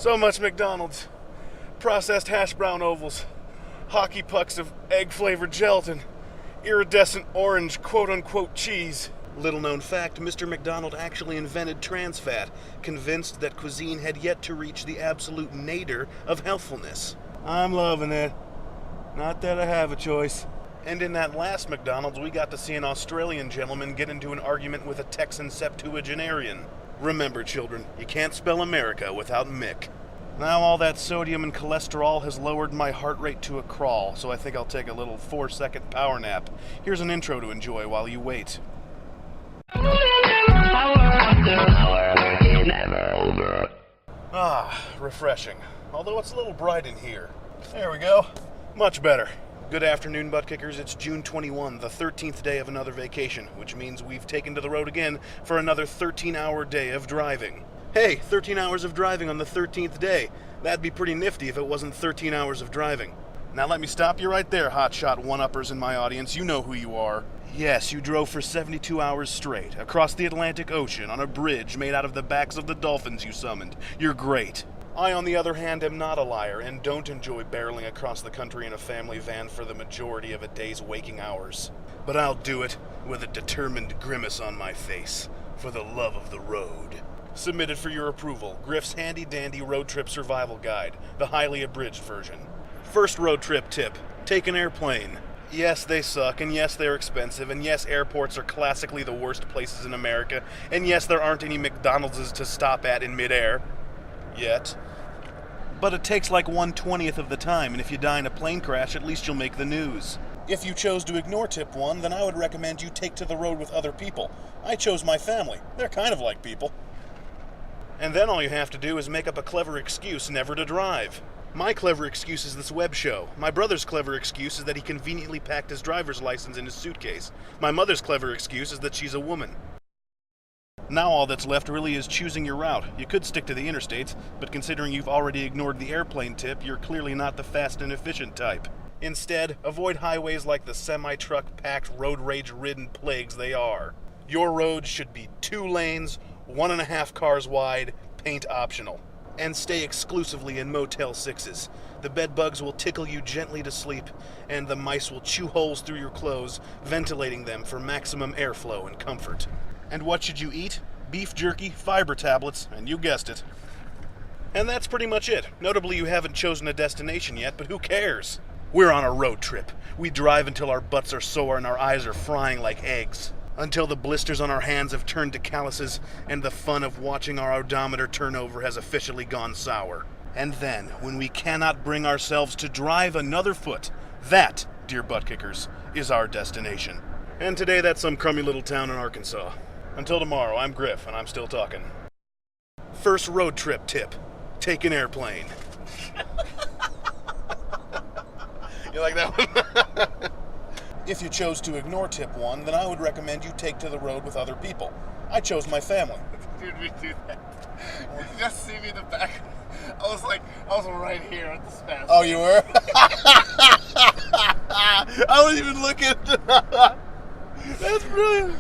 So much McDonald's. Processed hash brown ovals, hockey pucks of egg-flavored gelatin, iridescent orange quote-unquote cheese. Little known fact, Mr. McDonald actually invented trans fat, convinced that cuisine had yet to reach the absolute nadir of healthfulness. I'm loving it. Not that I have a choice. And in that last McDonald's, we got to see an Australian gentleman get into an argument with a Texan septuagenarian. Remember, children, you can't spell America without Mick. Now all that sodium and cholesterol has lowered my heart rate to a crawl, so I think I'll take a little 4-second power nap. Here's an intro to enjoy while you wait. Ah, refreshing. Although it's a little bright in here. There we go. Much better. Good afternoon, butt kickers. It's June 21, the 13th day of another vacation, which means we've taken to the road again for another 13-hour day of driving. Hey, 13 hours of driving on the 13th day. That'd be pretty nifty if it wasn't 13 hours of driving. Now let me stop you right there, hotshot one-uppers in my audience. You know who you are. Yes, you drove for 72 hours straight, across the Atlantic Ocean, on a bridge made out of the backs of the dolphins you summoned. You're great. I, on the other hand, am not a liar, and don't enjoy barreling across the country in a family van for the majority of a day's waking hours. But I'll do it with a determined grimace on my face, for the love of the road. Submitted for your approval, Griff's handy-dandy road trip survival guide, the highly abridged version. First road trip tip, take an airplane. Yes, they suck, and yes, they're expensive, and yes, airports are classically the worst places in America, and yes, there aren't any McDonald's to stop at in midair. Yet. But it takes like 1/20th of the time, and if you die in a plane crash, at least you'll make the news. If you chose to ignore tip 1, then I would recommend you take to the road with other people. I chose my family. They're kind of like people. And then all you have to do is make up a clever excuse never to drive. My clever excuse is this web show. My brother's clever excuse is that he conveniently packed his driver's license in his suitcase. My mother's clever excuse is that she's a woman. Now all that's left really is choosing your route. You could stick to the interstates, but considering you've already ignored the airplane tip, you're clearly not the fast and efficient type. Instead, avoid highways like the semi-truck-packed, road rage-ridden plagues they are. Your roads should be 2 lanes, 1.5 cars wide, paint optional. And stay exclusively in Motel 6s. The bed bugs will tickle you gently to sleep, and the mice will chew holes through your clothes, ventilating them for maximum airflow and comfort. And what should you eat? Beef jerky, fiber tablets, and you guessed it. And that's pretty much it. Notably, you haven't chosen a destination yet, but who cares? We're on a road trip. We drive until our butts are sore and our eyes are frying like eggs. Until the blisters on our hands have turned to calluses, and the fun of watching our odometer turn over has officially gone sour. And then, when we cannot bring ourselves to drive another foot, that, dear butt kickers, is our destination. And today that's some crummy little town in Arkansas. Until tomorrow, I'm Griff, and I'm still talking. First road trip tip, take an airplane. You like that one? If you chose to ignore tip 1, then I would recommend you take to the road with other people. I chose my family. Dude, we do that. Did you just see me in the back? I was right here at the spaz. Oh, you were? I wasn't even looking. That's brilliant.